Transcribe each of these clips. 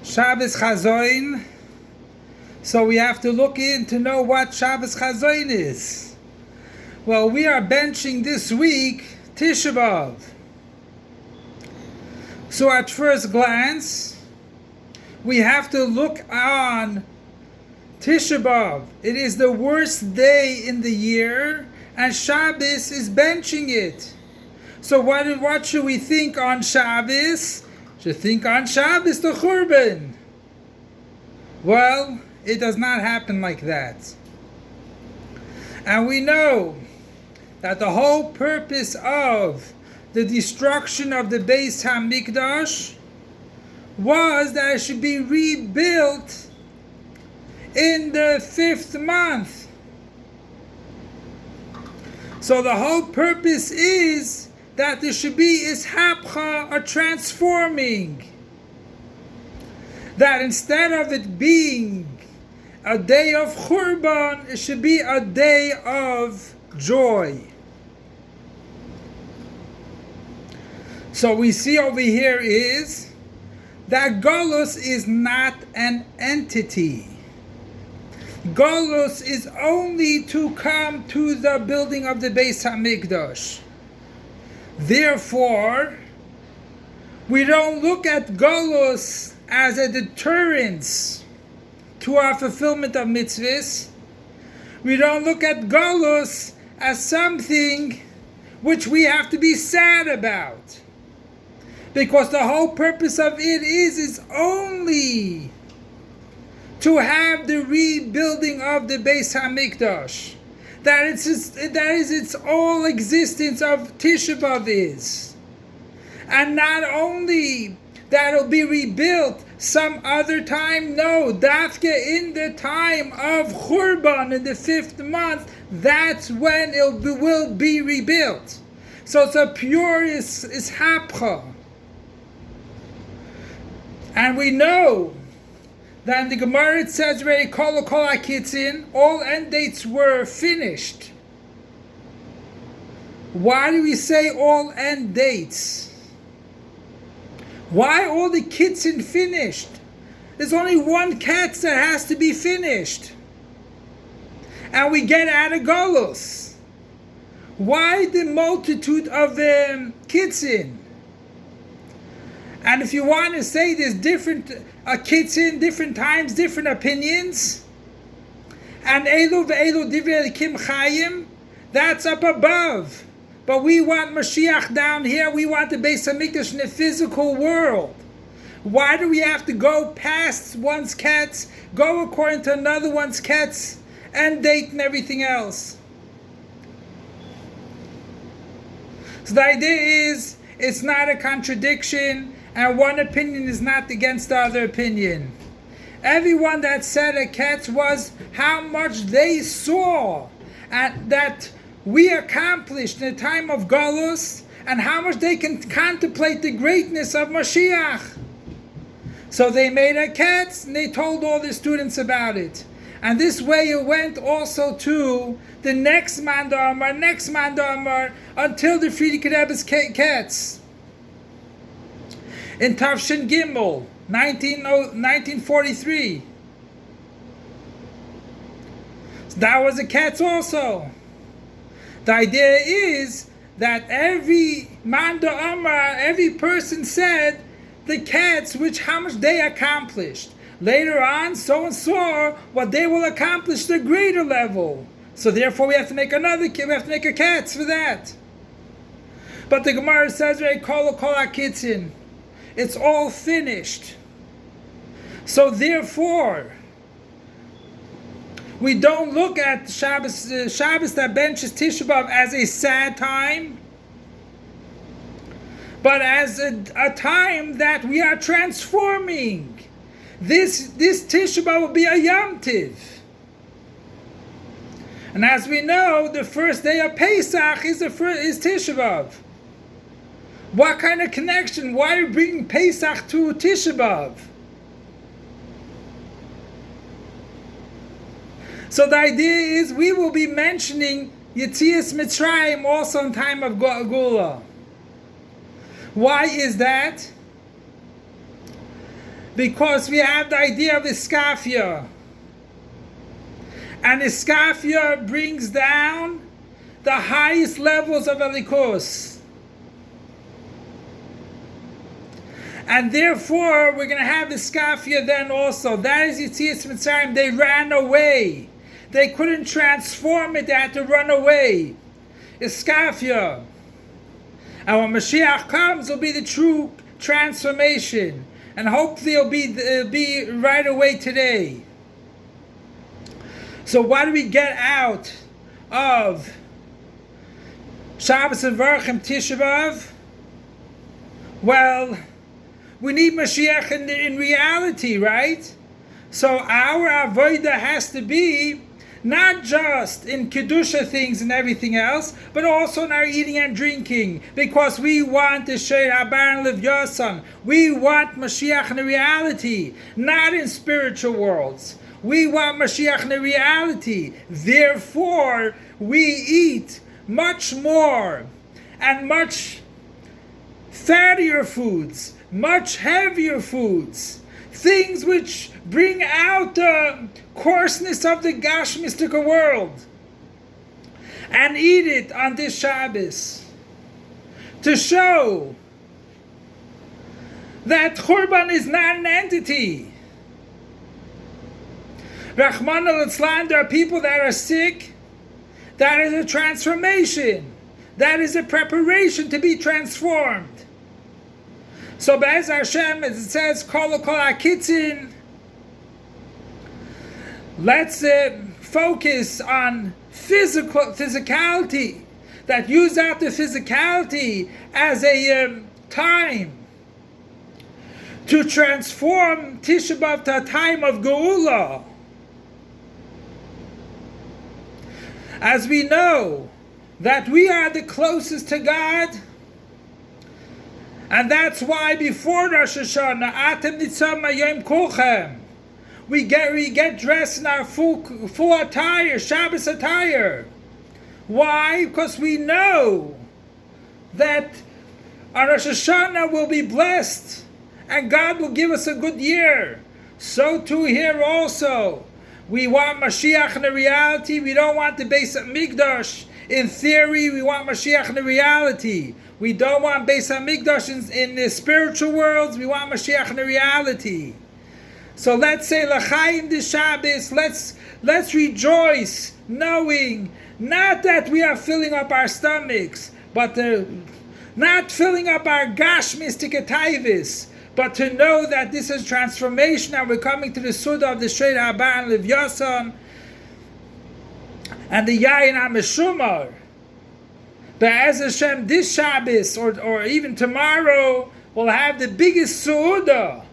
Shabbos chazon. So we have to look in to know what Shabbos chazon is. Well, we are benching this week Tisha B'Av. So at first glance, we have to look on Tisha B'Av. It is the worst day in the year, and Shabbos is benching it. So what should we think on Shabbos? Should think on Shabbos the Churban. Well, it does not happen like that. And we know that the whole purpose of the destruction of the Beis HaMikdash was that it should be rebuilt in the 5th month. So the whole purpose is that there should be ishapcha, a transforming. That instead of it being a day of churban, it should be a day of joy. So we see over here is that galus is not an entity. Galus is only to come to the building of the Beis HaMikdash. Therefore, we don't look at galus as a deterrence to our fulfillment of mitzvahs. We don't look at galus as something which we have to be sad about. Because the whole purpose of it is only to have the rebuilding of the Beis HaMikdash. That is its all existence of Tisha B'Av is. And not only that it'll be rebuilt some other time, no, dafke in the time of Churban in the 5th month, that's when it will be rebuilt. So it's a pure ishapcha. And we know that in the Gemara it says already, kol hakitzin, all end dates were finished. Why do we say all end dates? Why all the kitzin finished? There's only one ketz that has to be finished. And we get out of galus. Why the multitude of kitzin? And if you want to say there's different kitzin, different times, different opinions, and elu ve'elu divrei Elokim chayim, that's up above. But we want Mashiach down here. We want the Beis HaMikdash in the physical world. Why do we have to go past one's ketz, go according to another one's ketz, and date and everything else? So the idea is, it's not a contradiction, and one opinion is not against the other opinion. Everyone that said a ketz was how much they saw and that we accomplished in the time of galus, and how much they can contemplate the greatness of Mashiach. So they made a ketz and they told all the students about it. And this way it went also to the next mandamar, until the Frierdiker Rebbe's ketz. In Tafshin Gimel, 1943. So that was a ketz also. The idea is that every Manda Amar, every person said the ketz, which how much they accomplished. Later on, so and so, what they will accomplish the greater level. So therefore we have to make we have to make a ketz for that. But the Gemara says, kol hakitzin, it's all finished. So therefore, we don't look at Shabbos that benches Tisha B'Av as a sad time, but as a time that we are transforming. This Tisha B'Av will be a Yom Tiv. And as we know, the first day of Pesach is Tisha B'Av. What kind of connection? Why are we bringing Pesach to Tisha B'Av? So the idea is we will be mentioning Yetzias Mitzrayim also in time of geulah. Why is that? Because we have the idea of iskafia. And iskafia brings down the highest levels of Elikos. And therefore, we're going to have iskafia then also. That is Yetzias Mitzrayim. They ran away. They couldn't transform it. They had to run away. Iskafia. And when Mashiach comes, it'll be the true transformation. And hopefully it'll be right away today. So what do we get out of Shabbos and Varchim Tisha B'Av? Well, we need Mashiach in reality, right? So our avodah has to be not just in Kedusha things and everything else, but also in our eating and drinking, because we want the Sheir Habar and Lev Yasan. We want Mashiach in reality, not in spiritual worlds. We want Mashiach in reality. Therefore, we eat much more and much fattier foods, much heavier foods, things which bring out the coarseness of the Gashmistic world, and eat it on this Shabbos to show that Churban is not an entity. Rahman al-Islam, there are people that are sick. That is a transformation. That is a preparation to be transformed. So Be'ez Hashem, as it says, Kol HaKitzin, let's focus on physicality, that use out the physicality as a time to transform Tisha B'Av to a time of geulah. As we know that we are the closest to God, and that's why before Rosh Hashanah, Atem Nitzama Yom Kulchem, we get dressed in our full attire, Shabbos attire. Why? Because we know that our Rosh Hashanah will be blessed, and God will give us a good year. So too here also. We want Mashiach in the reality. We don't want the Beis HaMikdash. In theory, we want Mashiach in the reality. We don't want Beis HaMikdash in the spiritual worlds. We want Mashiach in the reality. So let's say L'chaim this Shabbos. Let's rejoice, knowing not that we are filling up our stomachs, but not filling up our gashmistic taivis, but to know that this is transformation, and we're coming to the Suda of the Sheir Habar and Lev Yasan and the Yayin HaMeshumar. Be'ez Hashem, this Shabbos or even tomorrow, we'll have the biggest Suda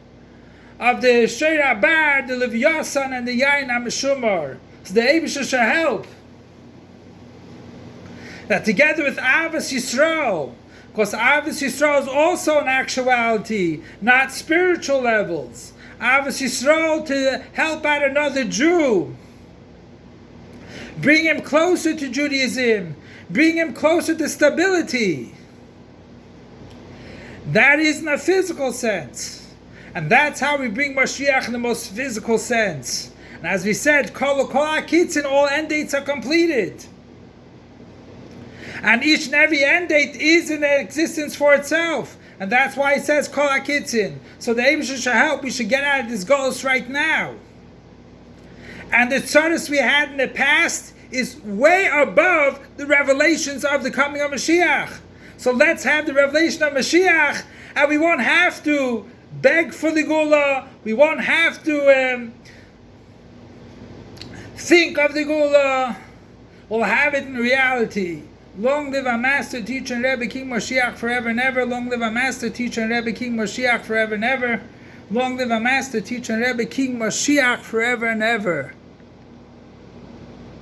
of the Sheir Habar, the Lev Yasan, and the Yayin HaMeshumar. So the Eibusha shall help. That together with Avos Yisrael, because Avos Yisrael is also an actuality, not spiritual levels. Avos Yisrael to help out another Jew. Bring him closer to Judaism. Bring him closer to stability. That is in a physical sense. And that's how we bring Mashiach in the most physical sense. And as we said, Kol HaKitzin, all end dates are completed. And each and every end date is in existence for itself. And that's why it says Kol HaKitzin. So the Eibusha should help. We should get out of this galus right now. And the tzadus we had in the past is way above the revelations of the coming of Mashiach. So let's have the revelation of Mashiach, and we won't have to beg for the geulah. We won't have to think of the geulah. We'll have it in reality. Long live our Master, Teacher, and Rebbe King Mashiach forever and ever. Long live our Master, Teacher, and Rebbe King Mashiach forever and ever. Long live our Master, Teacher, and Rebbe King Mashiach forever and ever.